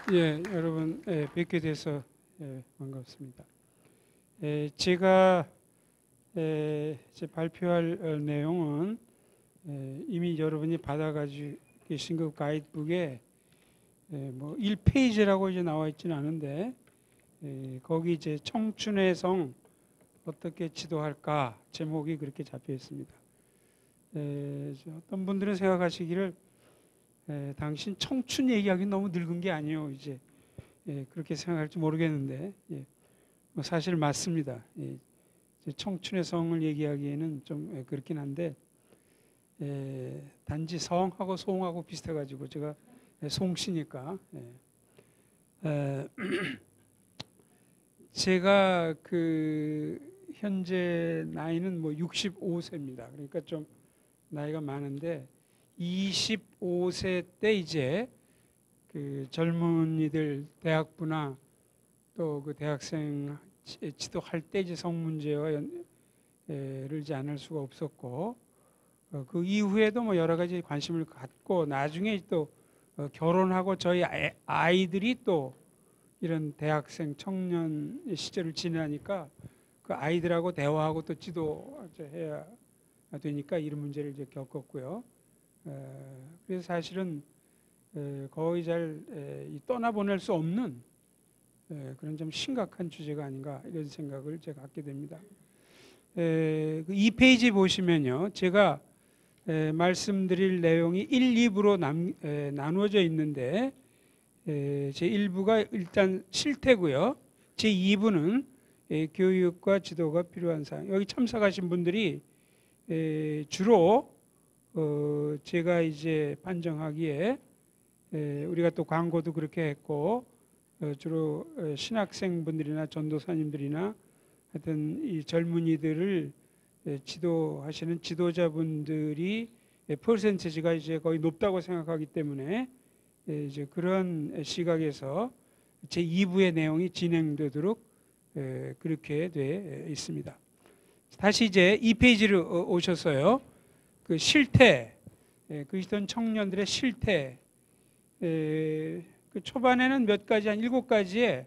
여러분 뵙게 돼서 반갑습니다. 제가 이제 발표할 내용은 이미 여러분이 받아가지고 계신 그 가이드북에 뭐 1페이지라고 이제 나와 있지는 않은데 거기 이제 청춘의 성 어떻게 지도할까 제목이 그렇게 잡혀 있습니다. 어떤 분들은 생각하시기를 당신 청춘 얘기하기 너무 늙은 게 아니에요. 이제 그렇게 생각할지 모르겠는데 뭐 사실 맞습니다. 청춘의 성을 얘기하기에는 좀 그렇긴 한데 단지 성하고 송하고 비슷해가지고 제가 송씨니까 제가 그 현재 나이는 뭐 65세입니다. 그러니까 좀 나이가 많은데 25세 때 이제 그 젊은이들 대학부나 또 그 대학생 지도할 때 이제 성 문제와 연를 이제 안 할 수가 없었고 그 이후에도 뭐 여러 가지 관심을 갖고 나중에 또 결혼하고 저희 아이들이 또 이런 대학생 청년 시절을 지나니까 그 아이들하고 대화하고 또 지도해야 되니까 이런 문제를 이제 겪었고요. 그래서 사실은 거의 잘 떠나보낼 수 없는 그런 좀 심각한 주제가 아닌가 이런 생각을 제가 갖게 됩니다. 그 2페이지 보시면요, 제가 말씀드릴 내용이 1, 2부로 나누어져 있는데 제 1부가 일단 실태고요. 제 2부는 교육과 지도가 필요한 사항. 여기 참석하신 분들이 주로 제가 이제 판정하기에 우리가 또 광고도 그렇게 했고 주로 신학생분들이나 전도사님들이나 하여튼 이 젊은이들을 지도하시는 지도자분들이 퍼센티지가 이제 거의 높다고 생각하기 때문에 이제 그런 시각에서 제 2부의 내용이 진행되도록 그렇게 돼 있습니다. 다시 이제 2페이지로 오셔서요. 그 실태, 그리스도인 청년들의 실태, 그 초반에는 몇 가지 한 7가지의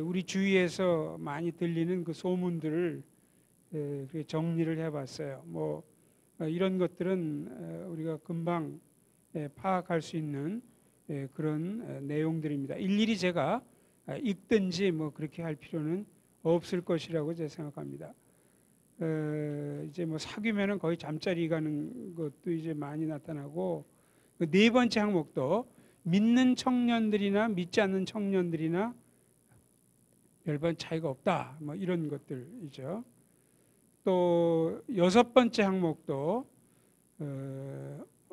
우리 주위에서 많이 들리는 그 소문들을 정리를 해봤어요. 뭐 이런 것들은 우리가 금방 파악할 수 있는 그런 내용들입니다. 일일이 제가 읽든지 뭐 그렇게 할 필요는 없을 것이라고 제가 생각합니다. 이제 뭐 사귀면은 거의 잠자리 가는 것도 이제 많이 나타나고 그 네 번째 항목도 믿는 청년들이나 믿지 않는 청년들이나 별반 차이가 없다. 뭐 이런 것들이죠. 또 6번째 항목도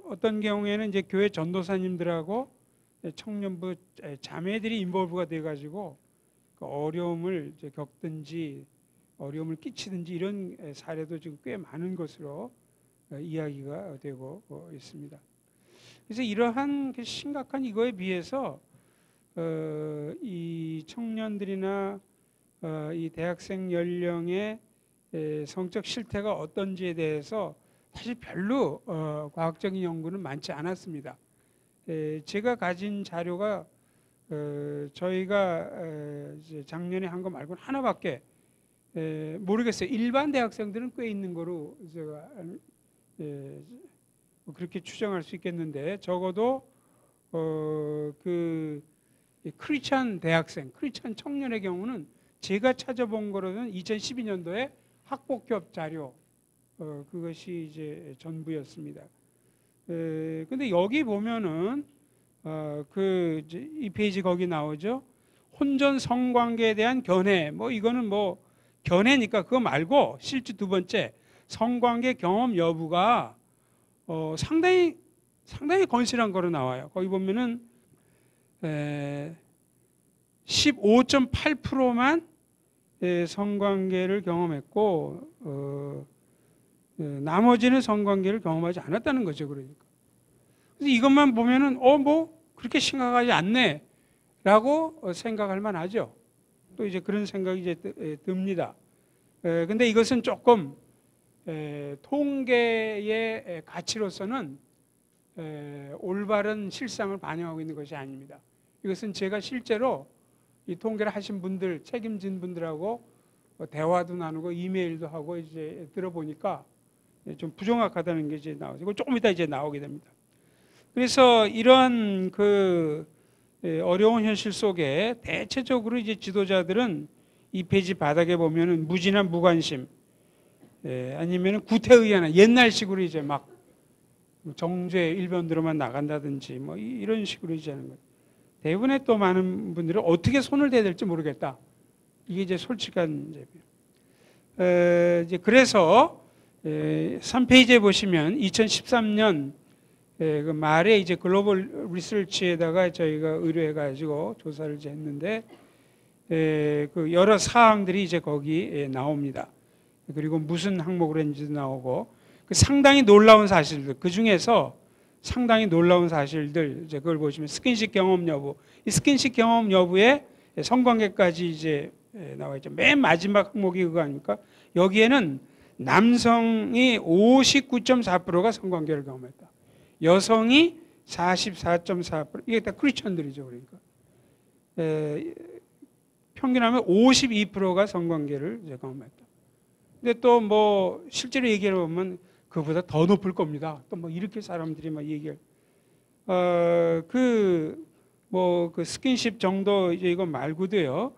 어떤 경우에는 이제 교회 전도사님들하고 청년부 자매들이 인볼브가 돼가지고 그 어려움을 이제 겪든지 어려움을 끼치든지 이런 사례도 지금 꽤 많은 것으로 이야기가 되고 있습니다. 그래서 이러한 심각한 이거에 비해서 이 청년들이나 이 대학생 연령의 성적 실태가 어떤지에 대해서 사실 별로 과학적인 연구는 많지 않았습니다. 제가 가진 자료가 저희가 이제 작년에 한 거 말고는 하나밖에 모르겠어요. 일반 대학생들은 꽤 있는 거로 제가 그렇게 추정할 수 있겠는데 적어도 그 크리스찬 대학생, 크리스찬 청년의 경우는 제가 찾아본 거로는 2012년도에 학폭협 자료 그것이 이제 전부였습니다. 근데 여기 보면은 그 2페이지 거기 나오죠. 혼전 성관계에 대한 견해, 뭐 이거는 뭐 견해니까 그거 말고 실제 두 번째 성관계 경험 여부가 상당히 건실한 거로 나와요. 거기 보면은 15.8%만 성관계를 경험했고 나머지는 성관계를 경험하지 않았다는 거죠. 그러니까 그래서 이것만 보면은 뭐 그렇게 심각하지 않네라고 생각할 만하죠. 또 이제 그런 생각이 이제 듭니다. 근데 이것은 조금 통계의 가치로서는 올바른 실상을 반영하고 있는 것이 아닙니다. 이것은 제가 실제로 이 통계를 하신 분들, 책임진 분들하고 대화도 나누고 이메일도 하고 이제 들어보니까 좀 부정확하다는 게 이제 나오죠. 이거 조금 이따 이제 나오게 됩니다. 그래서 이런 그 어려운 현실 속에 대체적으로 이제 지도자들은 이 페이지 바닥에 보면은 무진한 무관심, 아니면은 구태의연한 옛날식으로 이제 막 정죄 일변으로만 나간다든지 뭐 이런 식으로 이제 하는 거예요. 대부분의 또 많은 분들은 어떻게 손을 대야 될지 모르겠다. 이게 이제 솔직한 이제 그래서 3페이지에 보시면 2013년 그 말에 이제 글로벌 리서치에다가 저희가 의뢰해가지고 조사를 이제 했는데 그 여러 사항들이 이제 거기 나옵니다. 그리고 무슨 항목으로 했는지도 나오고 그 상당히 놀라운 사실들 그 중에서 상당히 놀라운 사실들 이제 그걸 보시면 스킨십 경험 여부 이 스킨십 경험 여부에 성관계까지 이제 나와 있죠. 맨 마지막 항목이 그거 아닙니까? 여기에는 남성이 59.4%가 성관계를 경험했다. 여성이 44.4% 이게 다 크리스천들이죠. 그러니까 평균하면 52%가 성관계를 이제 경험했다. 근데 또 뭐 실제로 얘기해 보면 그보다 더 높을 겁니다. 또 뭐 이렇게 사람들이 막 얘기할 그 스킨십 정도 이제 이거 말고도요.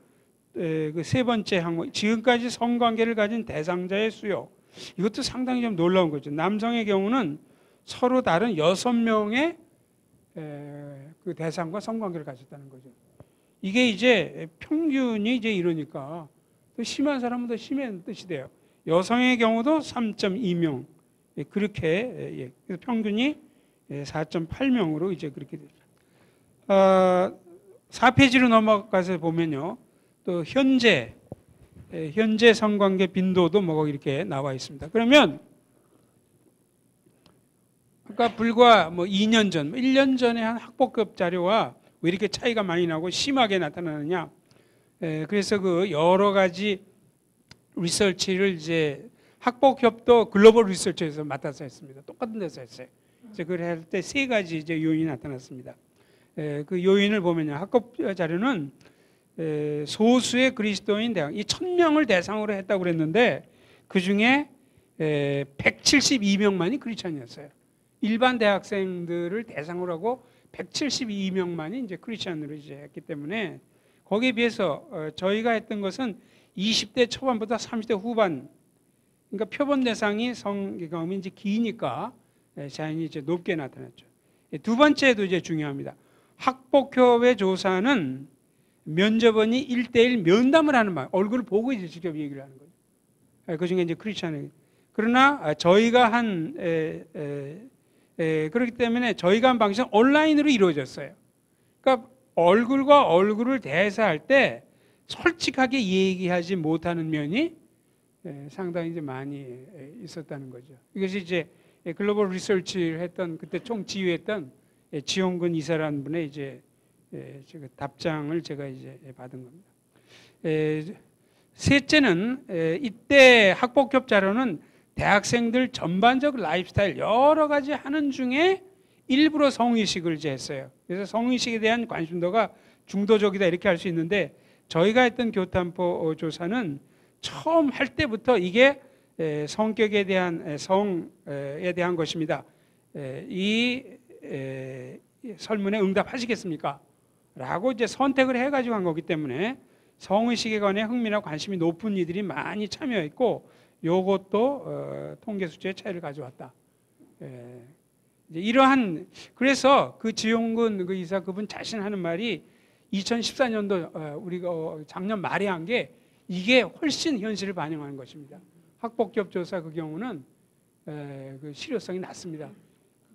그 세 번째 항목 지금까지 성관계를 가진 대상자의 수요. 이것도 상당히 좀 놀라운 거죠. 남성의 경우는 서로 다른 6명의 그 대상과 성관계를 가졌다는 거죠. 이게 이제 평균이 이제 이러니까 또 심한 사람은 더 심한 뜻이 돼요. 여성의 경우도 3.2명 그렇게 그래서 평균이 4.8명으로 이제 그렇게 되죠. 4페이지로 넘어가서 보면요, 또 현재 성관계 빈도도 뭐 이렇게 나와 있습니다. 그러면 아까 불과 뭐 2년 전, 1년 전에 한 학폭급 자료와 왜 이렇게 차이가 많이 나고 심하게 나타나느냐? 그래서 그 여러 가지 리서치를 이제 학폭협도 글로벌 리서치에서 맡아서 했습니다. 똑같은 데서 했어요. 이제 그걸 할 때 세 가지 이제 요인이 나타났습니다. 그 요인을 보면요, 학폭 자료는 소수의 그리스도인 대학 이 1000명을 대상으로 했다고 그랬는데 그 중에 172명만이 크리스천이었어요. 일반 대학생들을 대상으로 하고 172명만이 이제 크리스천으로 이제 했기 때문에 거기에 비해서 저희가 했던 것은 20대 초반부터 30대 후반, 그러니까 표본 대상이 성 경험이 이제 기니까 자연히 이제 높게 나타났죠. 두 번째도 이제 중요합니다. 학폭협의 조사는 면접원이 1대1 면담을 하는 말, 얼굴을 보고 이제 직접 얘기를 하는 거죠. 그 중에 이제 크리스천이. 그러나 저희가 그렇기 때문에 저희가 한 방식은 온라인으로 이루어졌어요. 그러니까 얼굴과 얼굴을 대사할 때 솔직하게 얘기하지 못하는 면이 상당히 이제 많이 있었다는 거죠. 이것이 이제 글로벌 리서치를 했던 그때 총 지휘했던 지용근 이사라는 분의 이제 제가 답장을 제가 이제 받은 겁니다. 셋째는 이때 학폭협 자료는 대학생들 전반적 라이프스타일 여러 가지 하는 중에 일부러 성의식을 이제 했어요. 그래서 성의식에 대한 관심도가 중도적이다 이렇게 할 수 있는데 저희가 했던 교탐포 조사는 처음 할 때부터 이게 성격에 대한 성에 대한 것입니다. 이 설문에 응답하시겠습니까? 라고 이제 선택을 해가지고 한 거기 때문에 성의식에 관해 흥미나 관심이 높은 이들이 많이 참여했고 요것도 통계 수치의 차이를 가져왔다. 이제 이러한 그래서 그 지용근 그 이사 그분 자신 하는 말이 2014년도 우리가 작년 말에 한 게 이게 훨씬 현실을 반영하는 것입니다. 학폭협 조사 그 경우는 그 실효성이 낮습니다.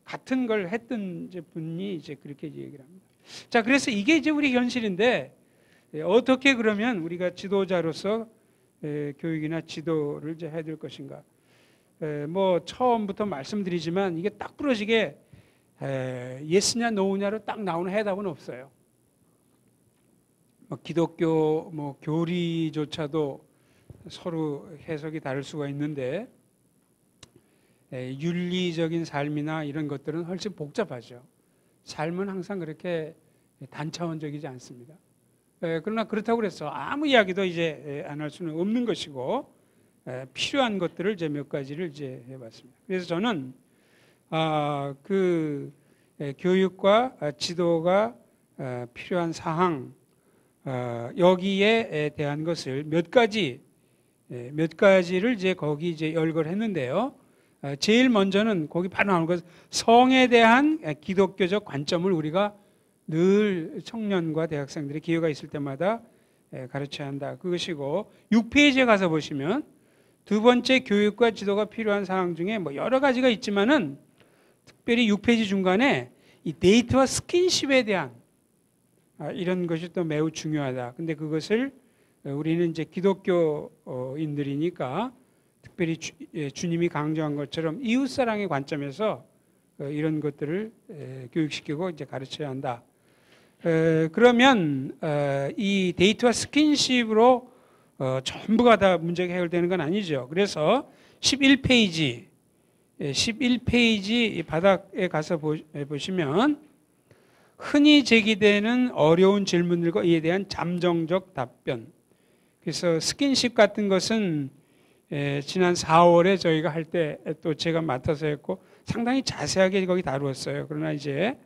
같은 걸 했던 분이 이제 그렇게 얘기를 합니다. 자, 그래서 이게 이제 우리 현실인데 어떻게 그러면 우리가 지도자로서 교육이나 지도를 이제 해야 될 것인가? 뭐 처음부터 말씀드리지만 이게 딱 부러지게 예스냐 노우냐로 딱 나오는 해답은 없어요. 기독교 뭐 교리조차도 서로 해석이 다를 수가 있는데 윤리적인 삶이나 이런 것들은 훨씬 복잡하죠. 삶은 항상 그렇게 단차원적이지 않습니다. 그러나 그렇다고 그래서 아무 이야기도 이제 안 할 수는 없는 것이고 필요한 것들을 이제 몇 가지를 이제 해봤습니다. 그래서 저는 그 교육과 지도가 필요한 사항 여기에 대한 것을 몇 가지를 이제 거기 이제 열거했는데요. 제일 먼저는 거기 바로 나오는 것 성에 대한 기독교적 관점을 우리가 늘 청년과 대학생들이 기회가 있을 때마다 가르쳐야 한다. 그것이고 6페이지에 가서 보시면 두 번째 교육과 지도가 필요한 사항 중에 뭐 여러 가지가 있지만은 특별히 6페이지 중간에 이 데이트와 스킨십에 대한 이런 것이 또 매우 중요하다. 근데 그것을 우리는 이제 기독교인들이니까 특별히 주님이 강조한 것처럼 이웃사랑의 관점에서 이런 것들을 교육시키고 이제 가르쳐야 한다. 그러면 이 데이트와 스킨십으로 전부가 다 문제가 해결되는 건 아니죠. 그래서 11페이지 바닥에 가서 보시면 흔히 제기되는 어려운 질문들과 이에 대한 잠정적 답변. 그래서 스킨십 같은 것은 지난 4월에 저희가 할 때 또 제가 맡아서 했고 상당히 자세하게 거기 다루었어요. 그러나 이제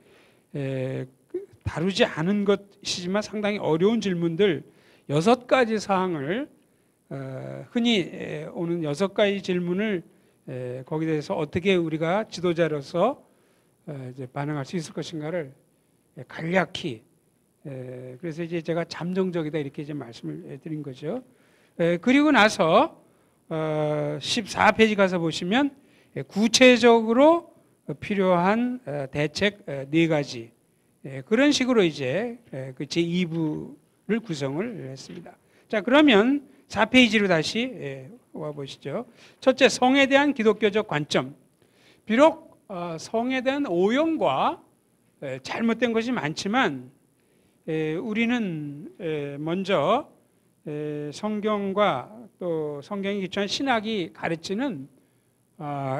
다루지 않은 것이지만 상당히 어려운 질문들 6가지 사항을 흔히 오는 6가지 질문을 거기에 대해서 어떻게 우리가 지도자로서 이제 반응할 수 있을 것인가를 간략히 그래서 이제 제가 잠정적이다 이렇게 이제 말씀을 드린 거죠. 그리고 나서 14페이지 가서 보시면 구체적으로 필요한 대책 4가지 그런 식으로 이제 그 제2부를 구성을 했습니다. 자, 그러면 4페이지로 다시 와 보시죠. 첫째, 성에 대한 기독교적 관점. 비록 성에 대한 오용과 잘못된 것이 많지만 우리는 먼저 성경과 또 성경에 기초한 신학이 가르치는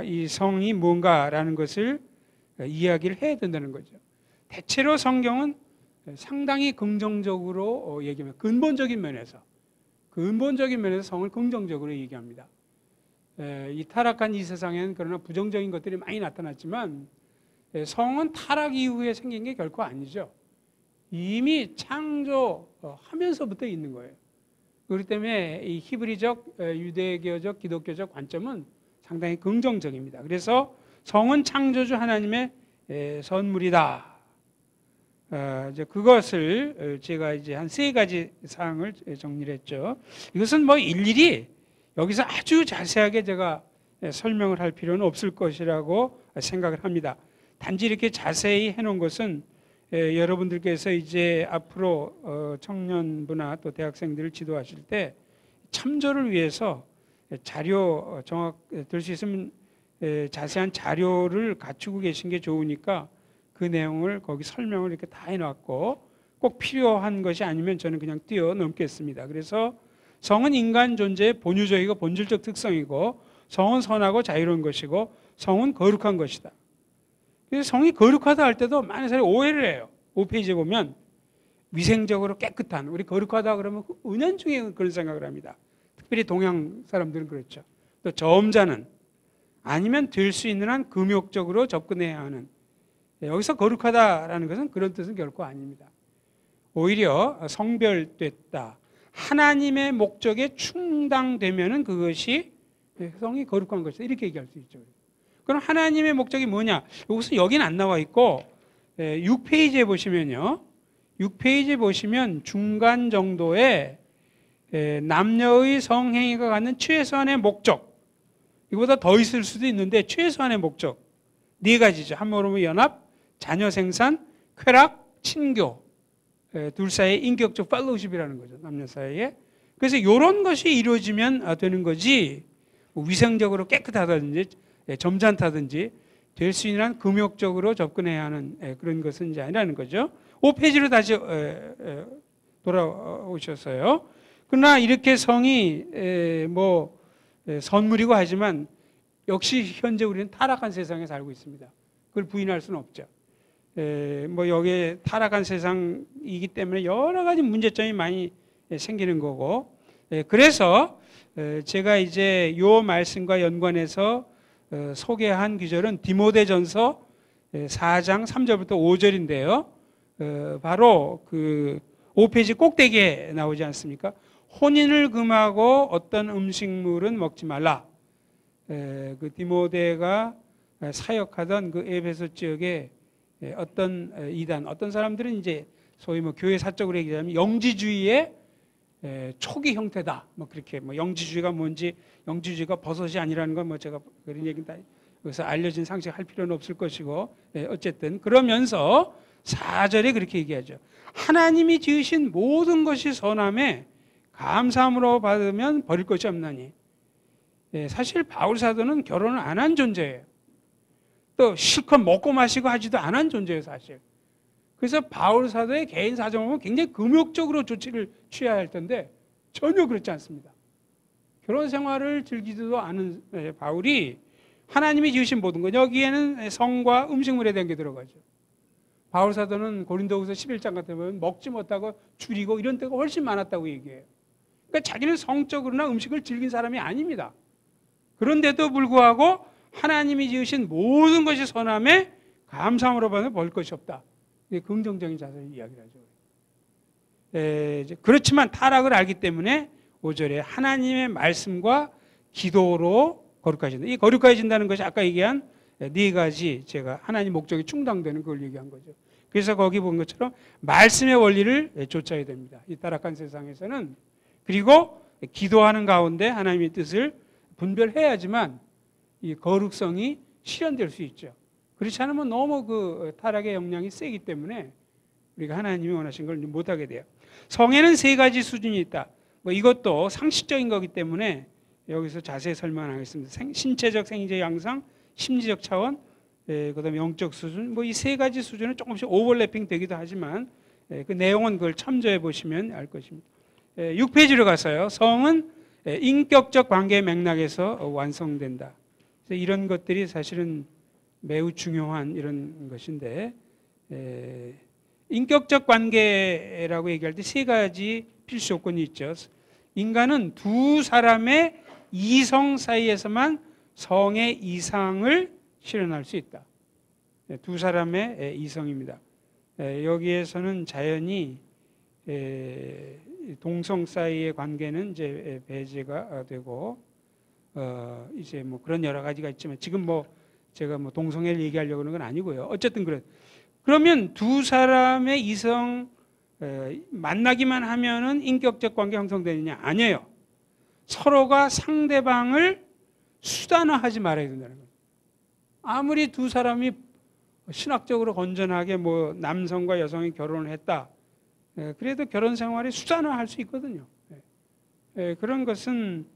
이 성이 뭔가라는 것을 이야기를 해야 된다는 거죠. 대체로 성경은 상당히 긍정적으로 얘기합니다. 근본적인 면에서 성을 긍정적으로 얘기합니다. 이 타락한 이 세상에는 그러나 부정적인 것들이 많이 나타났지만 성은 타락 이후에 생긴 게 결코 아니죠. 이미 창조하면서부터 있는 거예요. 그렇기 때문에 이 히브리적, 유대교적, 기독교적 관점은 상당히 긍정적입니다. 그래서 성은 창조주 하나님의 선물이다. 이제 그것을 제가 이제 한 3가지 사항을 정리를 했죠. 이것은 뭐 일일이 여기서 아주 자세하게 제가 설명을 할 필요는 없을 것이라고 생각을 합니다. 단지 이렇게 자세히 해놓은 것은 여러분들께서 이제 앞으로 청년부나 또 대학생들을 지도하실 때 참조를 위해서 자료 될 수 있으면 자세한 자료를 갖추고 계신 게 좋으니까 그 내용을 거기 설명을 이렇게 다 해놨고 꼭 필요한 것이 아니면 저는 그냥 뛰어넘겠습니다. 그래서 성은 인간 존재의 본유적이고 본질적 특성이고 성은 선하고 자유로운 것이고 성은 거룩한 것이다. 그래서 성이 거룩하다 할 때도 많은 사람이 오해를 해요. 5페이지에 보면 위생적으로 깨끗한 우리 거룩하다 그러면 은연중에 그런 생각을 합니다. 특별히 동양 사람들은 그렇죠. 또 저음자는 아니면 될 수 있는 한 금욕적으로 접근해야 하는 여기서 거룩하다라는 것은 그런 뜻은 결코 아닙니다. 오히려 성별됐다. 하나님의 목적에 충당되면은 그것이 성이 거룩한 것이다. 이렇게 얘기할 수 있죠. 그럼 하나님의 목적이 뭐냐? 여기서 여기는 안 나와 있고 6페이지에 보시면요. 6페이지에 보시면 중간 정도에 남녀의 성행위가 갖는 최소한의 목적 이거보다 더 있을 수도 있는데 최소한의 목적 4가지죠. 한마디로 연합, 자녀 생산, 쾌락, 친교 둘 사이의 인격적 팔로우십이라는 거죠. 남녀 사이에. 그래서 이런 것이 이루어지면 되는 거지 뭐 위생적으로 깨끗하다든지 점잖다든지 될 수 있는 한 금욕적으로 접근해야 하는 그런 것은 이제 아니라는 거죠. 5페이지로 다시 돌아오셨어요. 그러나 이렇게 성이 뭐 선물이고 하지만 역시 현재 우리는 타락한 세상에 살고 있습니다. 그걸 부인할 수는 없죠. 뭐 여기에 타락한 세상이기 때문에 여러 가지 문제점이 많이 생기는 거고, 그래서 제가 이제 요 말씀과 연관해서 소개한 구절은 디모데전서 4장 3절부터 5절인데요. 바로 그 5페이지 꼭대기에 나오지 않습니까? 혼인을 금하고 어떤 음식물은 먹지 말라. 그 디모데가 사역하던 그 에베소 지역에 어떤 이단, 어떤 사람들은 이제 소위 뭐 교회 사적으로 얘기하면 영지주의의 초기 형태다. 뭐 그렇게 뭐 영지주의가 뭔지, 영지주의가 버섯이 아니라는 건 뭐 제가 그런 얘기 다 여기서 알려진 상식 할 필요는 없을 것이고, 어쨌든 그러면서 4절에 그렇게 얘기하죠. 하나님이 지으신 모든 것이 선함에 감사함으로 받으면 버릴 것이 없나니. 사실 바울 사도는 결혼을 안 한 존재예요. 또 실컷 먹고 마시고 하지도 않은 존재예요, 사실. 그래서 바울 사도의 개인 사정을 보면 굉장히 금욕적으로 조치를 취해야 할 텐데 전혀 그렇지 않습니다. 결혼 생활을 즐기지도 않은 바울이 하나님이 지으신 모든 것, 여기에는 성과 음식물에 대한 게 들어가죠. 바울 사도는 고린도후서 11장 같은 보면 먹지 못하고 줄이고 이런 때가 훨씬 많았다고 얘기해요. 그러니까 자기는 성적으로나 음식을 즐긴 사람이 아닙니다. 그런데도 불구하고 하나님이 지으신 모든 것이 선함에 감사함으로 받으면 벌 것이 없다. 이게 긍정적인 자세를 이야기를 하죠. 그렇지만 타락을 알기 때문에 5절에 하나님의 말씀과 기도로 거룩해진다. 이 거룩해진다는 것이 아까 얘기한 네 가지 제가 하나님 목적이 충당되는 그걸 얘기한 거죠. 그래서 거기 본 것처럼 말씀의 원리를 쫓아야 됩니다. 이 타락한 세상에서는. 그리고 기도하는 가운데 하나님의 뜻을 분별해야지만 이 거룩성이 실현될 수 있죠. 그렇지 않으면 너무 그 타락의 영향이 세기 때문에 우리가 하나님이 원하신 걸 못하게 돼요. 성에는 3가지 수준이 있다. 뭐 이것도 상식적인 거기 때문에 여기서 자세히 설명 안 하겠습니다. 신체적 생리적 양상, 심리적 차원, 그다음에 영적 수준, 뭐 이 3가지 수준은 조금씩 오버래핑 되기도 하지만 그 내용은 그걸 참조해 보시면 알 것입니다. 6페이지로 가서요. 성은 인격적 관계의 맥락에서 완성된다. 그래서 이런 것들이 사실은 매우 중요한 이런 것인데, 인격적 관계라고 얘기할 때 3가지 필수 요건이 있죠. 인간은 두 사람의 이성 사이에서만 성의 이상을 실현할 수 있다. 두 사람의 이성입니다. 여기에서는 자연히 동성 사이의 관계는 이제 배제가 되고, 이제 뭐 그런 여러 가지가 있지만 지금 뭐 제가 뭐 동성애를 얘기하려고 하는 건 아니고요. 어쨌든 그래. 그러면 두 사람의 이성 만나기만 하면은 인격적 관계 형성되느냐? 아니에요. 서로가 상대방을 수단화하지 말아야 된다는 거예요. 아무리 두 사람이 신학적으로 건전하게 뭐 남성과 여성이 결혼을 했다. 그래도 결혼 생활이 수단화할 수 있거든요. 그런 것은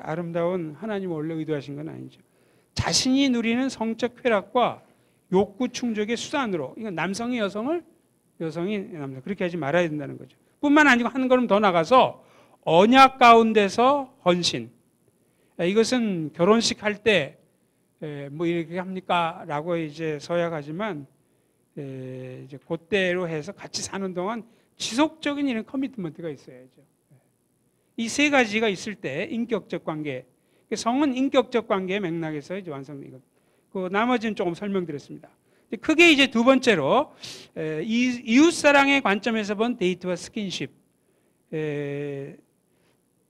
아름다운 하나님 원래 의도하신 건 아니죠. 자신이 누리는 성적 쾌락과 욕구 충족의 수단으로, 이건 남성이 여성을, 여성이 남성, 그렇게 하지 말아야 된다는 거죠. 뿐만 아니고 한 걸음 더 나가서 언약 가운데서 헌신. 이것은 결혼식 할 때 뭐 이렇게 합니까? 라고 이제 서약하지만 이제 그때로 해서 같이 사는 동안 지속적인 이런 커미트먼트가 있어야죠. 이 3가지가 있을 때 인격적 관계, 성은 인격적 관계의 맥락에서 이제 완성되거든요. 그 나머지는 조금 설명드렸습니다. 크게 이제 두 번째로 이웃 사랑의 관점에서 본 데이트와 스킨십,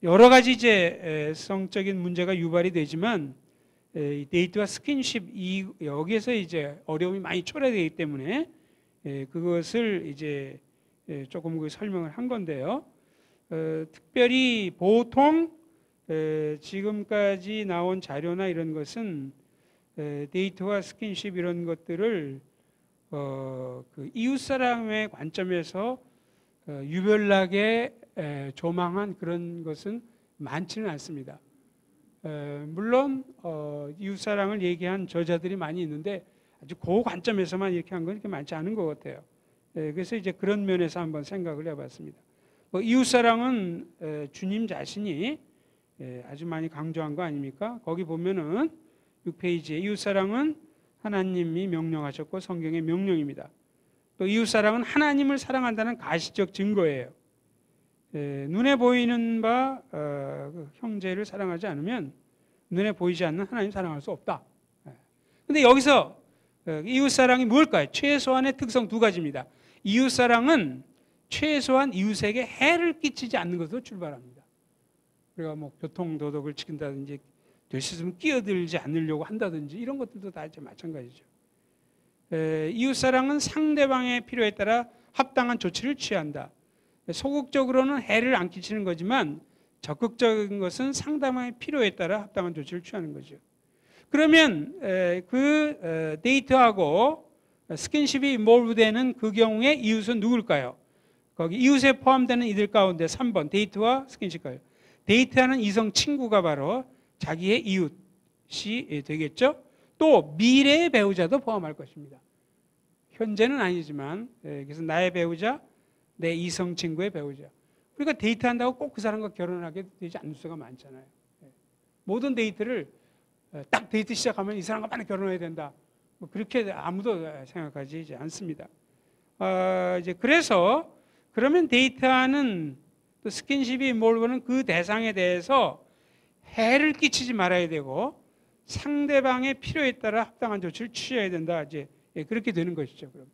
여러 가지 이제 성적인 문제가 유발이 되지만 데이트와 스킨십 여기에서 이제 어려움이 많이 초래되기 때문에 그것을 이제 조금 설명을 한 건데요. 특별히 보통 지금까지 나온 자료나 이런 것은 데이트와 스킨십 이런 것들을 그 이웃사랑의 관점에서 유별나게 조망한 그런 것은 많지는 않습니다. 물론 이웃사랑을 얘기한 저자들이 많이 있는데 아주 그 관점에서만 이렇게 한 건 그렇게 많지 않은 것 같아요. 그래서 이제 그런 면에서 한번 생각을 해봤습니다. 이웃사랑은 주님 자신이 아주 많이 강조한 거 아닙니까? 거기 보면은 6페이지에 이웃사랑은 하나님이 명령하셨고 성경의 명령입니다. 또 이웃사랑은 하나님을 사랑한다는 가시적 증거예요. 눈에 보이는 바 그 형제를 사랑하지 않으면 눈에 보이지 않는 하나님 사랑할 수 없다. 근데 여기서 이웃사랑이 뭘까요? 최소한의 특성 두 가지입니다. 이웃사랑은 최소한 이웃에게 해를 끼치지 않는 것으로 출발합니다. 우리가 뭐 교통도덕을 지킨다든지 될 수 있으면 끼어들지 않으려고 한다든지 이런 것들도 다 이제 마찬가지죠. 이웃사랑은 상대방의 필요에 따라 합당한 조치를 취한다. 소극적으로는 해를 안 끼치는 거지만 적극적인 것은 상대방의 필요에 따라 합당한 조치를 취하는 거죠. 그러면 데이트하고 스킨십이 인볼브되는 그 경우에 이웃은 누굴까요? 거기 이웃에 포함되는 이들 가운데 3번 데이트와 스킨십가요. 데이트하는 이성 친구가 바로 자기의 이웃이 되겠죠. 또 미래의 배우자도 포함할 것입니다. 현재는 아니지만 그래서 나의 배우자, 내 이성 친구의 배우자. 우리가 데이트한다고 꼭 그 사람과 결혼하게 되지 않을 수가 많잖아요. 모든 데이트를 딱 데이트 시작하면 이 사람과 빨리 결혼해야 된다. 뭐 그렇게 아무도 생각하지 않습니다. 이제 그래서 그러면 데이트하는 또 스킨십이 몰고는 그 대상에 대해서 해를 끼치지 말아야 되고 상대방의 필요에 따라 합당한 조치를 취해야 된다. 이제 그렇게 되는 것이죠. 그럼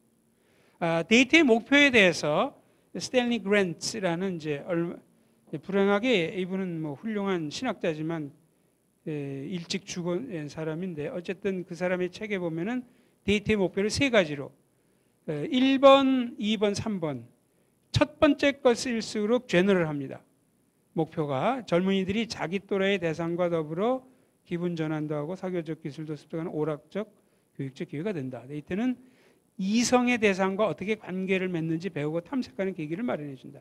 데이트의 목표에 대해서 스탠리 그랜트라는 이제 불행하게 이분은 뭐 훌륭한 신학자지만 일찍 죽은 사람인데 어쨌든 그 사람의 책에 보면은 데이트의 목표를 세 가지로 1번, 2번, 3번 첫 번째 것일수록 제너럴합니다. 목표가 젊은이들이 자기 또래의 대상과 더불어 기분 전환도 하고 사교적 기술도 습득하는 오락적 교육적 기회가 된다. 데이트는 이성의 대상과 어떻게 관계를 맺는지 배우고 탐색하는 계기를 마련해 준다.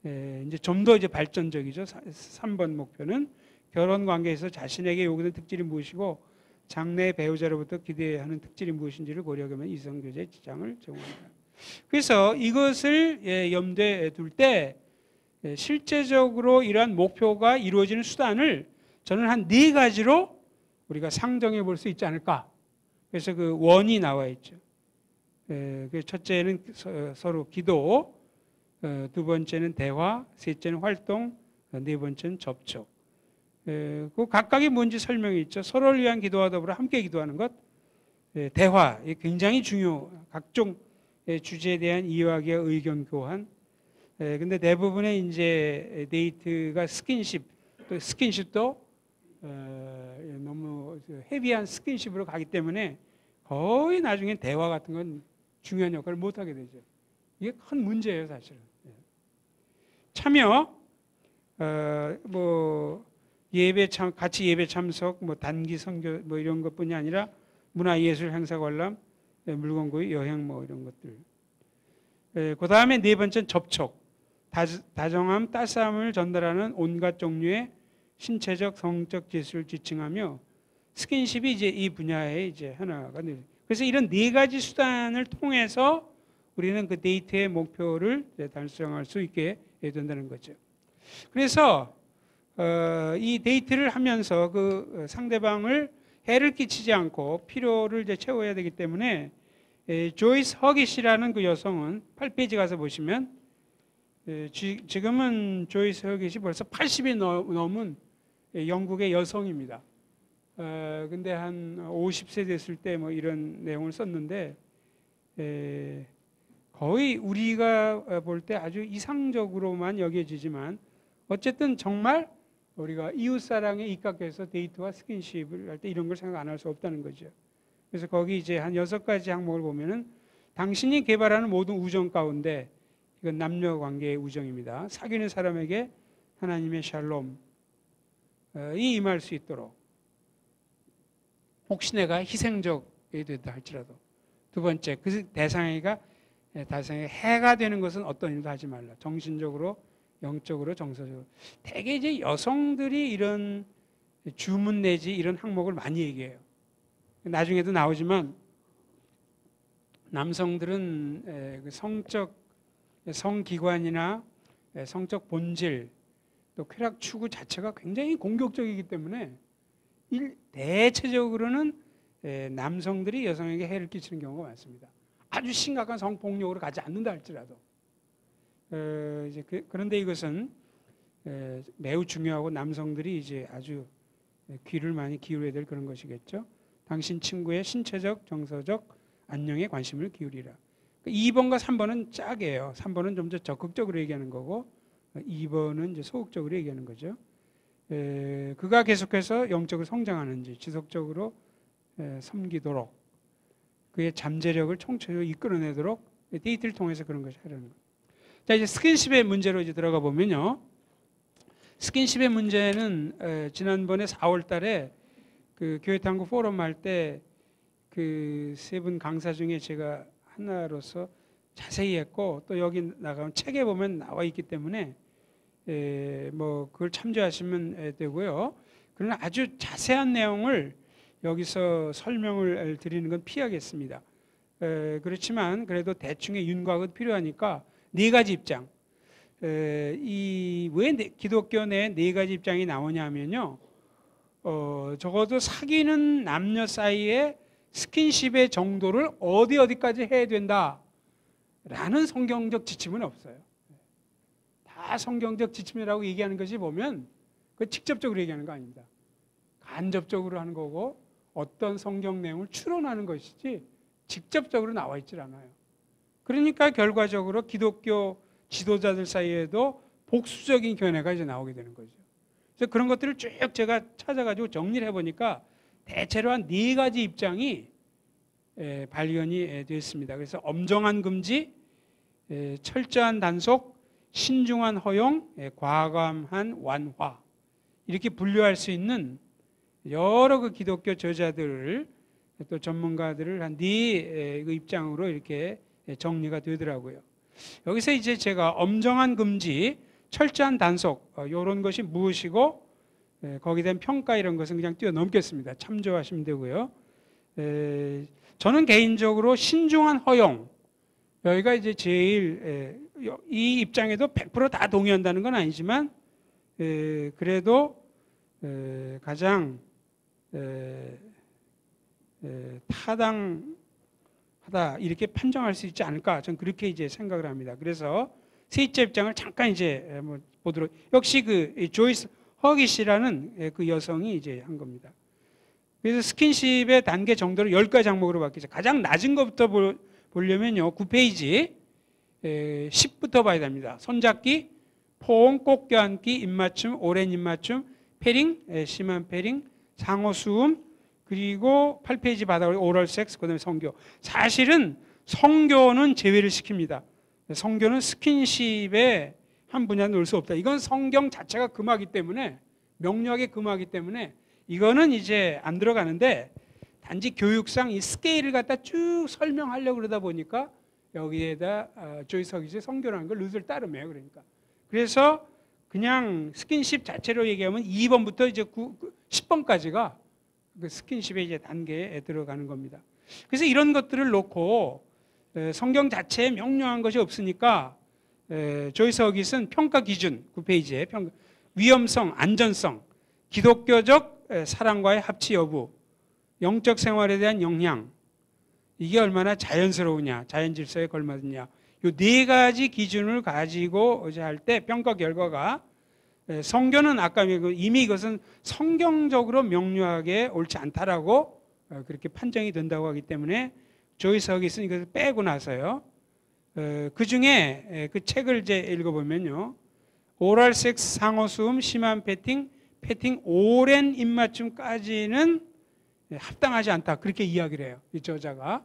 이제 좀 더 이제 발전적이죠. 3번 목표는 결혼 관계에서 자신에게 요구되는 특질이 무엇이고 장래 배우자로부터 기대하는 특질이 무엇인지를 고려하면 이성 교제에 지장을 제공한다. 그래서 이것을 염두에 둘 때 실제적으로 이러한 목표가 이루어지는 수단을 저는 한 4가지로 우리가 상정해 볼 수 있지 않을까. 그래서 그 원이 나와 있죠. 첫째는 서로 기도, 두 번째는 대화, 셋째는 활동, 네 번째는 접촉. 그 각각이 뭔지 설명이 있죠. 서로를 위한 기도와 더불어 함께 기도하는 것, 대화, 굉장히 중요. 각종 주제에 대한 이야기와 의견 교환. 근데 대부분의 이제 데이트가 스킨십, 또 스킨십도 너무 헤비한 스킨십으로 가기 때문에 거의 나중에 대화 같은 건 중요한 역할을 못 하게 되죠. 이게 큰 문제예요, 사실은. 참여, 뭐 같이 예배 참석, 뭐 단기 선교 뭐 이런 것뿐이 아니라 문화예술 행사 관람, 물건 구입, 여행 뭐 이런 것들. 그 다음에 네 번째는 접촉, 다정함, 따스함을 전달하는 온갖 종류의 신체적, 성적 지수를 지칭하며 스킨십이 이제 이 분야의 이제 하나가 돼. 그래서 이런 4가지 수단을 통해서 우리는 그 데이트의 목표를 달성할 수 있게 된다는 거죠. 그래서 이 데이트를 하면서 그 상대방을 해를 끼치지 않고 필요를 이제 채워야 되기 때문에 조이스 허깃이라는 그 여성은 8페이지 가서 보시면 지금은 조이스 허깃이 벌써 80이 넘은 영국의 여성입니다. 근데 한 50세 됐을 때 뭐 이런 내용을 썼는데 거의 우리가 볼 때 아주 이상적으로만 여겨지지만 어쨌든 정말 우리가 이웃사랑에 입각해서 데이트와 스킨십을 할 때 이런 걸 생각 안 할 수 없다는 거죠. 그래서 거기 이제 한 6가지 항목을 보면은 당신이 개발하는 모든 우정 가운데 이건 남녀 관계의 우정입니다. 사귀는 사람에게 하나님의 샬롬이 임할 수 있도록 혹시 내가 희생적이 됐다 할지라도 두 번째 그 대상에게 해가 되는 것은 어떤 일도 하지 말라. 정신적으로 영적으로 정서적으로 대개 이제 여성들이 이런 주문 내지 이런 항목을 많이 얘기해요. 나중에도 나오지만 남성들은 성적 성기관이나 성적 본질 또 쾌락 추구 자체가 굉장히 공격적이기 때문에 대체적으로는 남성들이 여성에게 해를 끼치는 경우가 많습니다. 아주 심각한 성폭력으로 가지 않는다 할지라도 그런데 이것은 매우 중요하고 남성들이 이제 아주 귀를 많이 기울여야 될 그런 것이겠죠. 당신 친구의 신체적, 정서적 안녕에 관심을 기울이라. 2번과 3번은 짝이에요. 3번은 좀 더 적극적으로 얘기하는 거고 2번은 이제 소극적으로 얘기하는 거죠. 그가 계속해서 영적으로 성장하는지 지속적으로 섬기도록 그의 잠재력을 총체적으로 이끌어내도록 데이트를 통해서 그런 것이 하려는 거예요. 자, 이제 스킨십의 문제로 이제 들어가 보면요. 스킨십의 문제는 지난번에 4월 달에 그 교회 탐구 포럼 할 때 그 세 분 강사 중에 제가 하나로서 자세히 했고 또 여기 나가면 책에 보면 나와 있기 때문에 뭐 그걸 참조하시면 되고요. 그러나 아주 자세한 내용을 여기서 설명을 드리는 건 피하겠습니다. 그렇지만 그래도 대충의 윤곽은 필요하니까 네 가지 입장. 이 왜 기독교 내 네 가지 입장이 나오냐 하면요. 적어도 사귀는 남녀 사이에 스킨십의 정도를 어디까지 해야 된다라는 성경적 지침은 없어요. 다 성경적 지침이라고 얘기하는 것이 보면 그 직접적으로 얘기하는 거 아닙니다. 간접적으로 하는 거고 어떤 성경 내용을 추론하는 것이지 직접적으로 나와 있질 않아요. 그러니까 결과적으로 기독교 지도자들 사이에도 복수적인 견해가 이제 나오게 되는 거죠. 그래서 그런 것들을 쭉 제가 찾아가지고 정리를 해보니까 대체로 한 네 가지 입장이 발견이 됐습니다. 그래서 엄정한 금지, 철저한 단속, 신중한 허용, 과감한 완화 이렇게 분류할 수 있는 여러 그 기독교 저자들을 또 전문가들을 한 네 입장으로 이렇게 정리가 되더라고요. 여기서 이제 제가 엄정한 금지, 철저한 단속 이런 것이 무엇이고 거기에 대한 평가 이런 것은 그냥 뛰어넘겠습니다. 참조하시면 되고요. 저는 개인적으로 신중한 허용 여기가 이제 제일 이 입장에도 100% 다 동의한다는 건 아니지만 그래도 가장 타당하다 이렇게 판정할 수 있지 않을까 저는 그렇게 이제 생각을 합니다. 그래서 셋째 입장을 잠깐 이제 보도록 역시 그 조이스 허기시라는 그 여성이 이제 한 겁니다. 그래서 스킨십의 단계 정도를 10가지 항목으로 바뀌죠. 가장 낮은 것부터 보려면요 9페이지 10부터 봐야 됩니다. 손잡기, 포옹, 꼭 껴안기, 입맞춤, 오랜 입맞춤, 패링, 심한 패링, 상호 수음, 그리고 8페이지 바닥으로 오럴 섹스, 그 다음에 성교. 사실은 성교는 제외를 시킵니다. 성교는 스킨십의 한 분야에 넣을 수 없다. 이건 성경 자체가 금하기 때문에 명료하게 금하기 때문에 이거는 이제 안 들어가는데 단지 교육상 이 스케일을 갖다 쭉 설명하려고 그러다 보니까 여기에다 조이스 허기시의 성교라는 걸 룻을 따르며요. 그러니까 그래서 그냥 스킨십 자체로 얘기하면 2번부터 이제 10번까지가 그 스킨십의 이제 단계에 들어가는 겁니다. 그래서 이런 것들을 놓고 성경 자체에 명료한 것이 없으니까 조이스 허깃은 평가 기준 9페이지에 위험성, 안전성, 기독교적 사랑과의 합치 여부, 영적 생활에 대한 영향, 이게 얼마나 자연스러우냐, 자연 질서에 걸맞느냐, 이 네 가지 기준을 가지고 할 때 평가 결과가 성경은 아까 이미 이것은 성경적으로 명료하게 옳지 않다라고 그렇게 판정이 된다고 하기 때문에 조이스 허깃은 이것을 빼고 나서요. 그 중에 그 책을 이제 읽어보면요. 오랄 섹스, 상호수음, 심한 패팅, 오랜 입맞춤까지는 합당하지 않다. 그렇게 이야기를 해요. 이 저자가.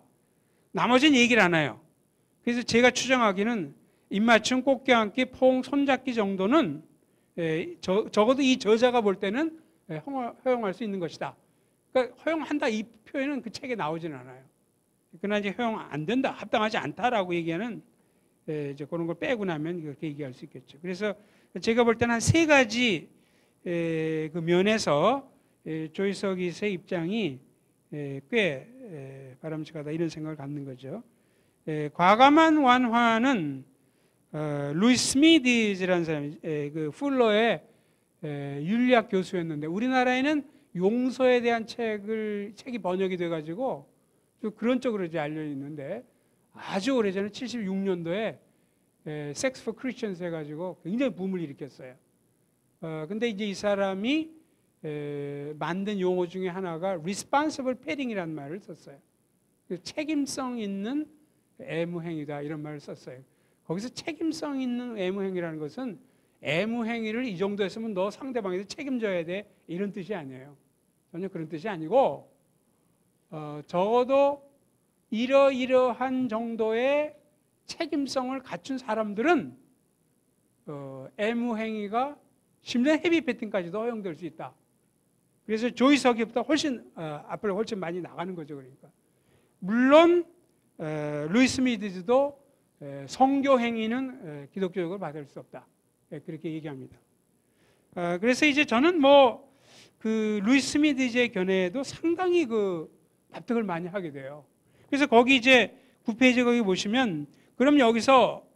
나머지는 얘기를 안 해요. 그래서 제가 추정하기는 입맞춤, 꼭 껴안기, 포옹, 손잡기 정도는 적어도 이 저자가 볼 때는 허용할 수 있는 것이다. 그러니까 허용한다 이 표현은 그 책에 나오지는 않아요. 그러나 이제 허용 안 된다, 합당하지 않다라고 얘기하는 이제 그런 걸 빼고 나면 그렇게 얘기할 수 있겠죠. 그래서 제가 볼 때는 한 세 가지 그 면에서 조이스 허깃의 입장이 꽤 바람직하다 이런 생각을 갖는 거죠. 과감한 완화는 루이스 스미디즈라는 사람이 그 풀러의 윤리학 교수였는데 우리나라에는 용서에 대한 책이 번역이 돼가지고 좀 그런 쪽으로 이제 알려 있는데 아주 오래전에 76년도에 Sex for Christians 해가지고 굉장히 붐을 일으켰어요. 근데 이제 이 사람이 만든 용어 중에 하나가 responsible padding이라는 말을 썼어요. 책임성 있는 애무행위다 이런 말을 썼어요. 거기서 책임성 있는 애무행위라는 것은 애무행위를 이 정도 했으면 너 상대방에서 책임져야 돼 이런 뜻이 아니에요. 전혀 그런 뜻이 아니고 적어도 이러이러한 정도의 책임성을 갖춘 사람들은 애무행위가 심지어 헤비패팅까지도 허용될 수 있다. 그래서 조이석이보다 훨씬 앞으로 훨씬 많이 나가는 거죠. 그러니까 물론 루이스 미드도 성교 행위는 기독교적으로 받을 수 없다. 그렇게 얘기합니다. 그래서 이제 저는 뭐 그 루이스 미드의 견해에도 상당히 그 납득을 많이 하게 돼요. 그래서 거기 이제 9페이지 거기 보시면 그럼 여기서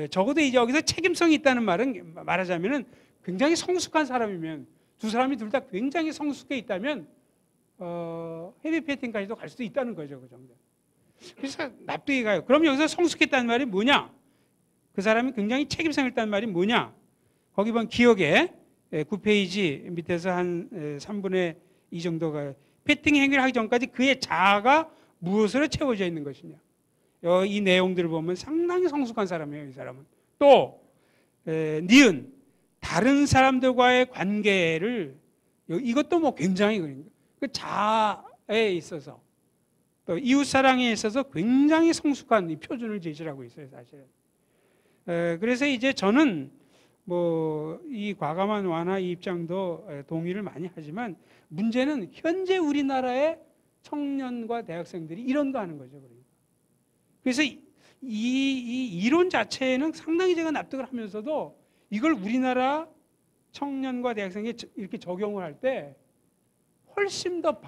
적어도 이제 여기서 책임성이 있다는 말은 말하자면은 굉장히 성숙한 사람이면 두 사람이 둘 다 굉장히 성숙해 있다면 헤비패팅까지도 갈 수도 있다는 거죠. 그 정도. 그래서 납득이 가요. 그럼 여기서 성숙했다는 말이 뭐냐? 그 사람이 굉장히 책임성이 있다는 말이 뭐냐? 거기 보면 기억에 9페이지 밑에서 한 3분의 2 정도가 패팅 행위를 하기 전까지 그의 자아가 무엇으로 채워져 있는 것이냐? 이 내용들을 보면 상당히 성숙한 사람이에요. 이 사람은. 또 니은 다른 사람들과의 관계를 이것도 뭐 굉장히 그 자아에 있어서 또 이웃사랑에 있어서 굉장히 성숙한 이 표준을 제시하고 있어요. 사실은. 그래서 이제 저는 뭐 이 과감한 완화 이 입장도 동의를 많이 하지만 문제는 현재 우리나라의 청년과 대학생들이 이런 거 하는 거죠. 그러니까. 그래서 이 이론 자체는 상당히 제가 납득을 하면서도 이걸 우리나라 청년과 대학생에 이렇게 적용을 할 때 훨씬 더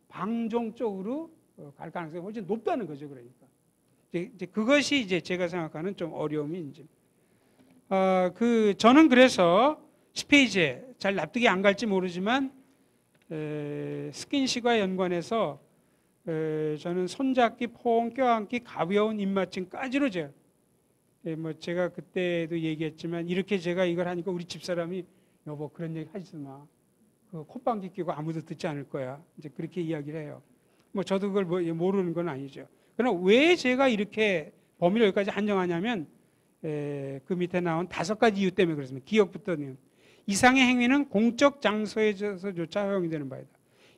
방종 쪽으로 갈 가능성이 훨씬 높다는 거죠. 그러니까 이제 그것이 이제 제가 생각하는 좀 어려움이 이제 저는 그래서 10페이지에 잘 납득이 안 갈지 모르지만 스킨십과 연관해서 저는 손잡기, 포옹, 껴안기, 가벼운 입맞춤까지로 제가 그때도 얘기했지만 이렇게 제가 이걸 하니까 우리 집사람이 여보 그런 얘기 하지 마. 그 콧방귀 끼고 아무도 듣지 않을 거야. 이제 그렇게 이야기를 해요. 뭐 저도 그걸 모르는 건 아니죠. 그러나 왜 제가 이렇게 범위를 여기까지 한정하냐면 그 밑에 나온 5가지 이유 때문에 그렇습니다. 기억부터는 이상의 행위는 공적 장소에서조차 허용되는 바이다.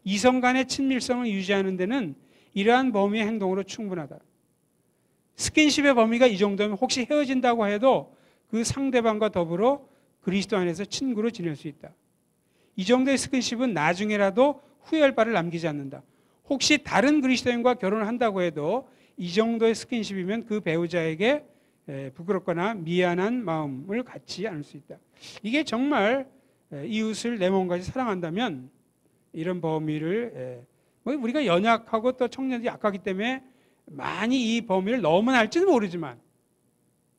이성 간의 친밀성을 유지하는 데는 이러한 범위의 행동으로 충분하다. 스킨십의 범위가 이 정도면 혹시 헤어진다고 해도 그 상대방과 더불어 그리스도 안에서 친구로 지낼 수 있다. 이 정도의 스킨십은 나중에라도 후회할 바를 남기지 않는다. 혹시 다른 그리스도인과 결혼을 한다고 해도 이 정도의 스킨십이면 그 배우자에게 부끄럽거나 미안한 마음을 갖지 않을 수 있다. 이게 정말 이웃을 내 몸같이 사랑한다면 이런 범위를 우리가 연약하고 또 청년들이 약하기 때문에 많이 이 범위를 넘어날지는 모르지만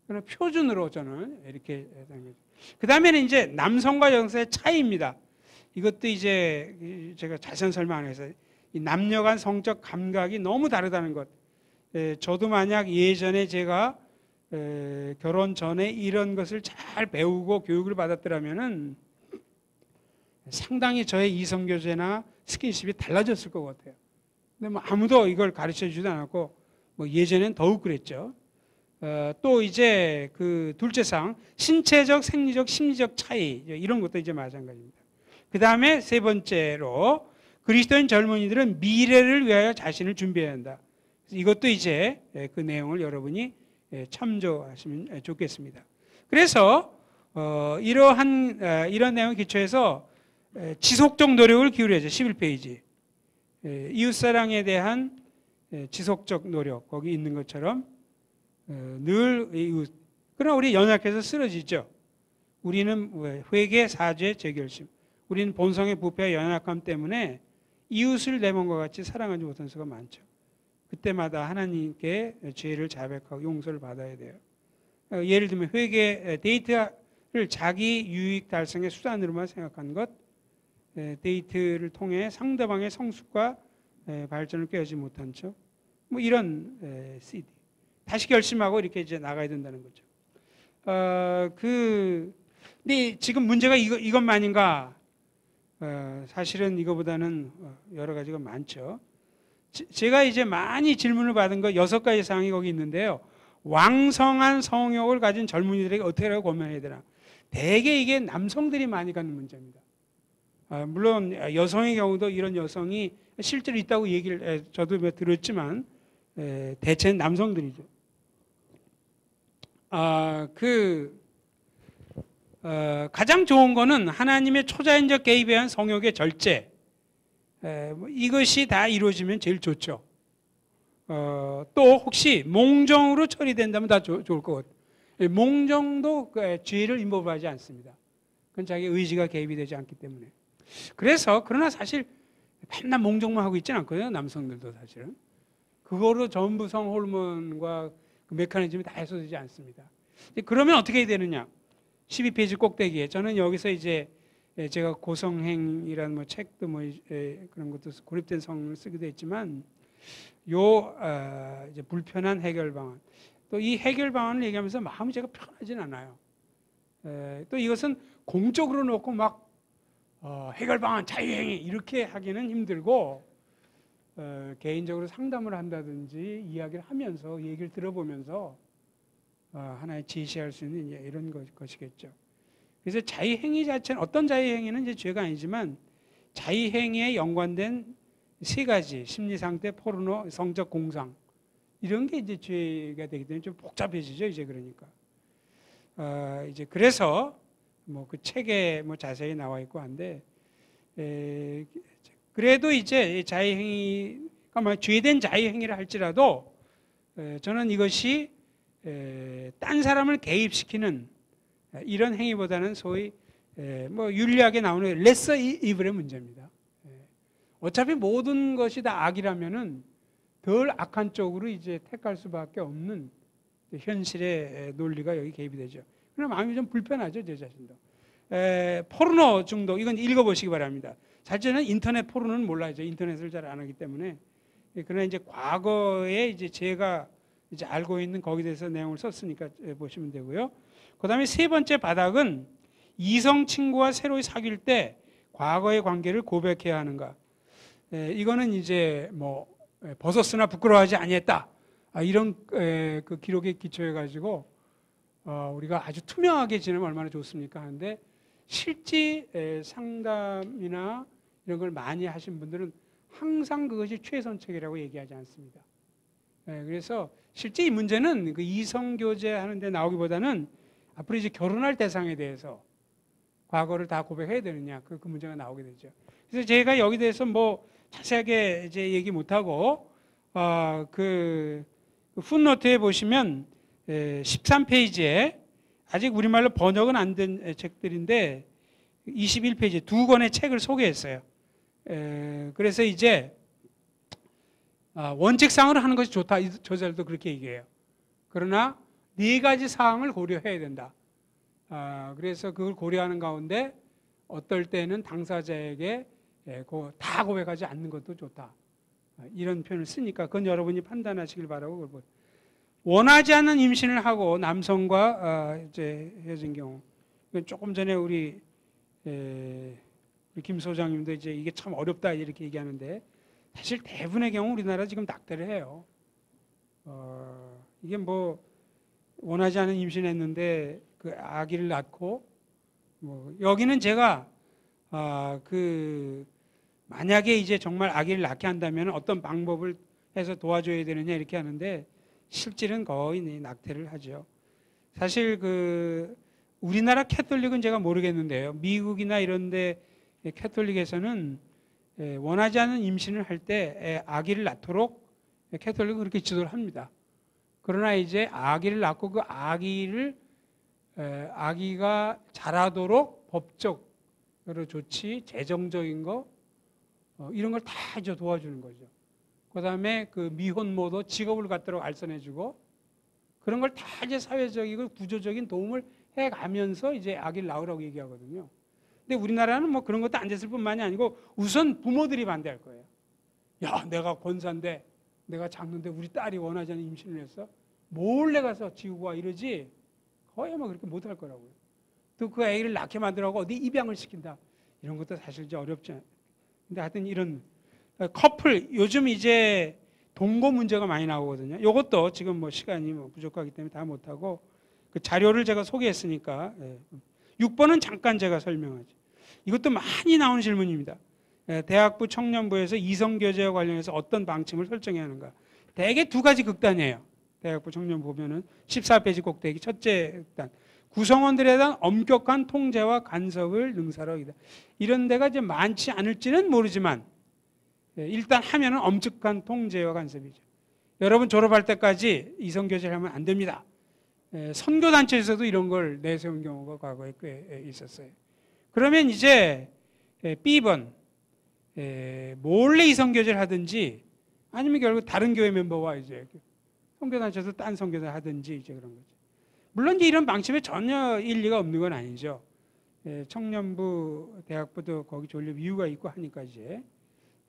그런 표준으로 저는 이렇게 그 다음에는 이제 남성과 여성의 차이입니다. 이것도 이제 제가 자세한 설명 안 해서 이 남녀 간 성적 감각이 너무 다르다는 것. 저도 만약 예전에 제가 결혼 전에 이런 것을 잘 배우고 교육을 받았더라면은 상당히 저의 이성교제나 스킨십이 달라졌을 것 같아요. 근데 뭐 아무도 이걸 가르쳐 주지도 않았고 뭐 예전엔 더욱 그랬죠. 또 이제 그 둘째상 신체적, 생리적, 심리적 차이 이런 것도 이제 마찬가지입니다. 그 다음에 세 번째로 그리스도인 젊은이들은 미래를 위하여 자신을 준비해야 한다. 이것도 이제 그 내용을 여러분이 참조하시면 좋겠습니다. 그래서 이런 내용 기초해서 지속적 노력을 기울여야죠. 11페이지. 이웃사랑에 대한 지속적 노력 거기 있는 것처럼 늘 이웃. 그러나 우리 연약해서 쓰러지죠. 우리는 회개, 사죄, 재결심. 우리는 본성의 부패와 연약함 때문에 이웃을 내 몸과 같이 사랑하지 못하는 수가 많죠. 그때마다 하나님께 죄를 자백하고 용서를 받아야 돼요. 예를 들면 회개, 데이트를 자기 유익 달성의 수단으로만 생각한 것, 데이트를 통해 상대방의 성숙과 발전을 꾀하지 못한 척, 뭐 이런 CD. 다시 결심하고 이렇게 이제 나가야 된다는 거죠. 근데 지금 문제가 이것만인가? 사실은 이거보다는 여러 가지가 많죠. 제가 이제 많이 질문을 받은 거 6가지 사항이 거기 있는데요. 왕성한 성욕을 가진 젊은이들에게 어떻게 하라고 고민해야 되나? 대개 이게 남성들이 많이 갖는 문제입니다. 물론 여성의 경우도 이런 여성이 실제로 있다고 얘기를 저도 들었지만 대체는 남성들이죠. 가장 좋은 거는 하나님의 초자연적 개입에 의한 성욕의 절제. 이것이 다 이루어지면 제일 좋죠. 또 혹시 몽정으로 처리된다면 다 좋을 것 같아요. 몽정도 죄를 인법하지 않습니다. 그건 자기 의지가 개입이 되지 않기 때문에. 그러나 사실 맨날 몽정만 하고 있지는 않거든요. 남성들도 사실은. 그거로 전부 성 호르몬과 그 메커니즘이 다 해소되지 않습니다. 그러면 어떻게 해야 되느냐? 12페이지 꼭대기에 저는 여기서 이제 제가 고성행이라는 뭐 책도 뭐 그런 것도 고립된 성을 쓰기도 했지만 이제 불편한 해결 방안. 또 이 해결 방안을 얘기하면서 마음이 제가 편하진 않아요. 또 이것은 공적으로 놓고 막 해결 방안 자유행위 이렇게 하기는 힘들고 개인적으로 상담을 한다든지 이야기를 하면서 얘기를 들어보면서 하나의 제시할 수 있는 이런 것이겠죠. 그래서 자유행위 자체는 어떤 자유행위는 이제 죄가 아니지만 자유행위에 연관된 3가지 심리 상태, 포르노, 성적 공상 이런 게 이제 죄가 되기 때문에 좀 복잡해지죠. 이제 그러니까 이제 그래서 뭐 그 책에 뭐 자세히 나와 있고 한데 그래도 이제 자유행위가 뭐 죄된 자유행위를 할지라도 저는 이것이 딴 사람을 개입시키는 이런 행위보다는 소위 뭐 윤리학에 나오는 레서 이블의 문제입니다. 어차피 모든 것이 다 악이라면은 덜 악한 쪽으로 이제 택할 수밖에 없는 현실의 논리가 여기 개입이 되죠. 그럼 마음이 좀 불편하죠, 제 자신도. 포르노 중독 이건 읽어보시기 바랍니다. 사실 저는 인터넷 포르노는 몰라요. 인터넷을 잘 안 하기 때문에. 그러나 이제 과거에 이제 제가 이제 알고 있는 거기에 대해서 내용을 썼으니까 보시면 되고요. 그다음에 3번째 바닥은 이성 친구와 새로이 사귈 때 과거의 관계를 고백해야 하는가. 이거는 이제 뭐 벗었으나 부끄러워하지 아니했다. 이런 그 기록에 기초해 가지고 우리가 아주 투명하게 지내면 얼마나 좋습니까? 하는데 실제 상담이나 이런 걸 많이 하신 분들은 항상 그것이 최선책이라고 얘기하지 않습니다. 그래서 실제 이 문제는 그 이성교제 하는데 나오기보다는 앞으로 이제 결혼할 대상에 대해서 과거를 다 고백해야 되느냐 그 문제가 나오게 되죠. 그래서 제가 여기 대해서 뭐 자세하게 이제 얘기 못하고 그 풋노트에 보시면 13페이지에 아직 우리말로 번역은 안 된 책들인데 21페이지에 2권의 책을 소개했어요. 그래서 이제 원칙상으로 하는 것이 좋다. 저자들도 그렇게 얘기해요. 그러나 4가지 사항을 고려해야 된다. 그래서 그걸 고려하는 가운데 어떨 때는 당사자에게 다 고백하지 않는 것도 좋다. 이런 표현을 쓰니까 그건 여러분이 판단하시길 바라고. 원하지 않는 임신을 하고 남성과 이제 헤어진 경우. 조금 전에 우리 김 소장님도 이제 이게 참 어렵다 이렇게 얘기하는데 사실 대부분의 경우 우리나라 지금 낙태를 해요. 이게 뭐 원하지 않은 임신했는데 그 아기를 낳고 뭐 여기는 제가 만약에 이제 정말 아기를 낳게 한다면 어떤 방법을 해서 도와줘야 되느냐 이렇게 하는데 실질은 거의 낙태를 하죠. 사실 우리나라 캐톨릭은 제가 모르겠는데요. 미국이나 이런데 캐톨릭에서는 원하지 않은 임신을 할 때 아기를 낳도록 캐톨릭은 그렇게 지도를 합니다. 그러나 이제 아기를 낳고 그 아기가 자라도록 법적으로 조치, 재정적인 거 이런 걸 다 이제 도와주는 거죠. 그다음에 그 미혼모도 직업을 갖도록 알선해주고 그런 걸 다 이제 사회적이고 구조적인 도움을 해가면서 이제 아기를 낳으라고 얘기하거든요. 근데 우리나라는 뭐 그런 것도 안 됐을 뿐만이 아니고 우선 부모들이 반대할 거예요. 야, 내가 권사인데 내가 작는데 우리 딸이 원하지 않는 임신을 했어? 몰래 가서 지우고 와 이러지 거의 아마 그렇게 못할 거라고요. 또 그 아이를 낳게 만들라고 어디 입양을 시킨다. 이런 것도 사실 이제 어렵지 않아요. 근데 하여튼 이런 커플, 요즘 이제 동거 문제가 많이 나오거든요. 이것도 지금 뭐 시간이 부족하기 때문에 다 못하고 그 자료를 제가 소개했으니까 6번은 잠깐 제가 설명하죠. 이것도 많이 나오는 질문입니다. 대학부 청년부에서 이성교제와 관련해서 어떤 방침을 설정해야 하는가. 대개 두 가지 극단이에요. 대학부 청년부 보면은 14페이지 꼭대기 첫째 극단. 구성원들에 대한 엄격한 통제와 간섭을 능사로 하기다. 이런 데가 이제 많지 않을지는 모르지만 일단 하면은 엄격한 통제와 간섭이죠. 여러분 졸업할 때까지 이성교제를 하면 안 됩니다. 선교단체에서도 이런 걸 내세운 경우가 과거에 꽤 있었어요. 그러면 이제 B번 몰래 이성교제를 하든지 아니면 결국 다른 교회 멤버와 이제 선교단체에서 딴 선교를 하든지 이제 그런 거죠. 물론 이제 이런 방침에 전혀 일리가 없는 건 아니죠. 청년부, 대학부도 거기 존립 이유가 있고 하니까 이제.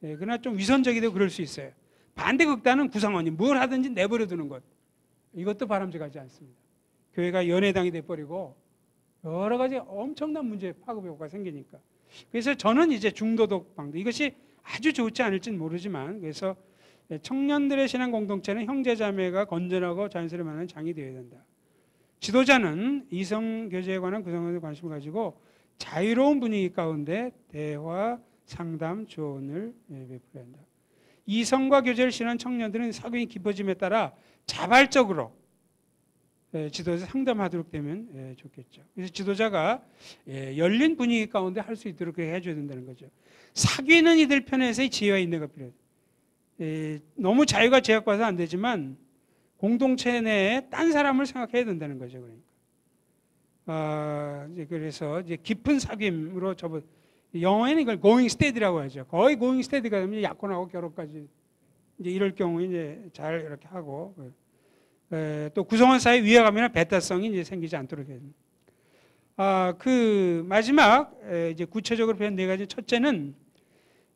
그러나 좀 위선적이도 그럴 수 있어요. 반대 극단은 구성원이 뭘 하든지 내버려 두는 것. 이것도 바람직하지 않습니다. 교회가 연회당이 돼버리고 여러 가지 엄청난 문제 파급 효과가 생기니까. 그래서 저는 이제 중도덕 방도 이것이 아주 좋지 않을지는 모르지만 그래서 청년들의 신앙 공동체는 형제자매가 건전하고 자연스레 만나는 장이 되어야 된다. 지도자는 이성 교제에 관한 구성원에 관심을 가지고 자유로운 분위기 가운데 대화, 상담, 조언을 베풀어야 한다. 이성과 교제를 싫어하는 청년들은 사귐이 깊어짐에 따라 자발적으로 지도자 상담하도록 되면 좋겠죠. 그래서 지도자가 열린 분위기 가운데 할 수 있도록 그렇게 해줘야 된다는 거죠. 사귀는 이들 편에서의 지혜와 인내가 필요해요. 너무 자유가 제약받아서 안 되지만 공동체 내에 딴 사람을 생각해야 된다는 거죠. 그러니까 그래서 이제 깊은 사귐으로 접어. 영어에는 이걸 going steady라고 하죠. 거의 going steady가 되면 약혼하고 결혼까지 이제 이럴 경우에 이제 잘 이렇게 하고 또 구성원 사이 위화감이나 배타성이 이제 생기지 않도록 해야 됩니다. 그 마지막 이제 구체적으로 표현 네 가지. 첫째는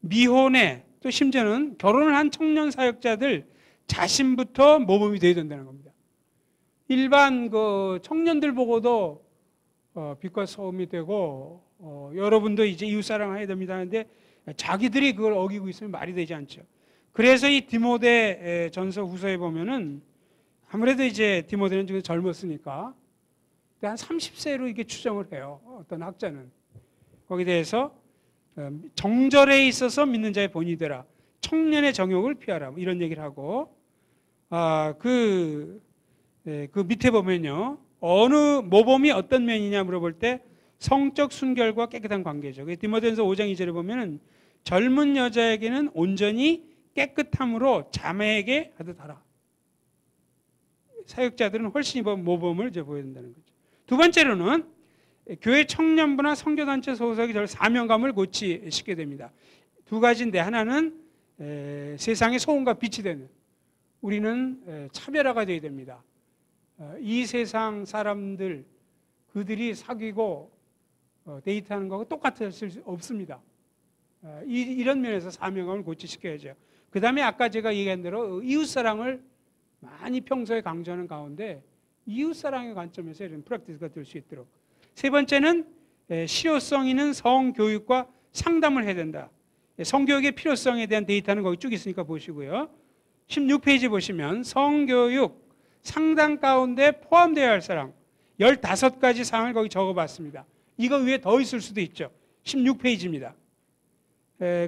미혼의 또 심지어는 결혼을 한 청년 사역자들 자신부터 모범이 되어야 된다는 겁니다. 일반 그 청년들 보고도 빛과 소음이 되고 여러분도 이제 이웃사랑 해야 됩니다 하는데 자기들이 그걸 어기고 있으면 말이 되지 않죠. 그래서 이 디모데 전서 후서에 보면은 아무래도 이제 디모데는 지금 젊었으니까 한 30세로 이게 추정을 해요. 어떤 학자는 거기에 대해서 정절에 있어서 믿는 자의 본이 되라. 청년의 정욕을 피하라. 이런 얘기를 하고 그 밑에 보면요. 어느 모범이 어떤 면이냐 물어볼 때 성적 순결과 깨끗한 관계죠. 디모데전서 5장 2절에 보면은 젊은 여자에게는 온전히 깨끗함으로 자매에게 하듯 하라. 사역자들은 훨씬 모범을 이제 보여야 된다는 거죠. 두 번째로는 교회 청년부나 선교단체 소속이 절 사명감을 고취시키게 됩니다. 두 가지인데 하나는 세상의 소금과 빛이 되는 우리는 차별화가 되어야 됩니다. 이 세상 사람들 그들이 사귀고 데이트하는 거하고 똑같을 수 없습니다. 이런 면에서 사명감을 고취시켜야죠. 그 다음에 아까 제가 얘기한 대로 이웃사랑을 많이 평소에 강조하는 가운데 이웃사랑의 관점에서 이런 프랙티스가 될 수 있도록. 세 번째는 실효성 있는 성교육과 상담을 해야 된다. 성교육의 필요성에 대한 데이터는 거기 쭉 있으니까 보시고요. 16페이지 보시면 성교육 상담 가운데 포함되어야 할 사람 15가지 사항을 거기 적어봤습니다. 이거 위에 더 있을 수도 있죠. 16페이지입니다.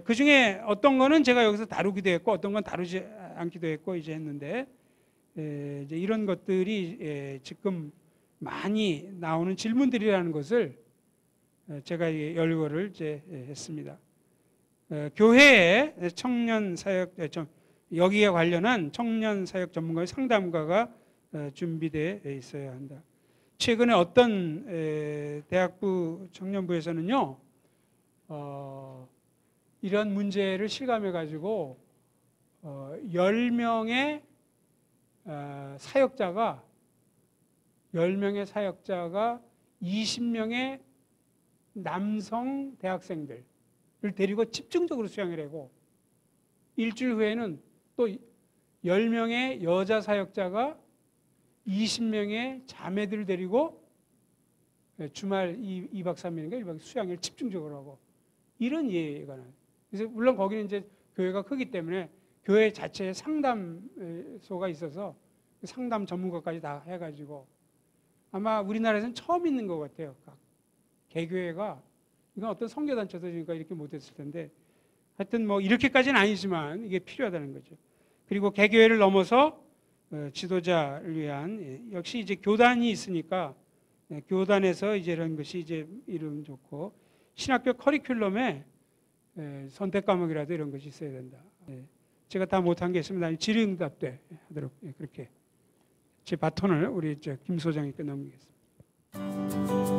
그 중에 어떤 거는 제가 여기서 다루기도 했고 어떤 건 다루지 않기도 했고 이제 했는데 이제 이런 것들이 지금 많이 나오는 질문들이라는 것을 제가 연구를 이제 했습니다. 교회에 청년 사역 여기에 관련한 청년 사역 전문가의 상담가가 준비되어 있어야 한다. 최근에 어떤 대학부 청년부에서는요 이런 문제를 실감해 가지고 10명의 사역자가 20명의 남성 대학생들을 데리고 집중적으로 수양을 하고 일주일 후에는 또 10명의 여자 사역자가 20명의 자매들 데리고 주말 2박 3일인가 1박 수양일 집중적으로 하고 이런 예가 나요. 그래서 물론 거기는 이제 교회가 크기 때문에 교회 자체에 상담소가 있어서 상담 전문가까지 다 해가지고 아마 우리나라에서는 처음 있는 것 같아요. 개교회가 이건 어떤 선교단체도 지금까지 이렇게 못했을 텐데 하여튼 뭐 이렇게까지는 아니지만 이게 필요하다는 거죠. 그리고 개교회를 넘어서 지도자를 위한 역시 이제 교단이 있으니까 교단에서 이제 이런 것이 이제 이름 좋고 신학교 커리큘럼에 선택 과목이라도 이런 것이 있어야 된다. 제가 다 못한 게 있으면 질의응답 때 하도록 그렇게 제 바톤을 우리 김 소장님께 넘기겠습니다.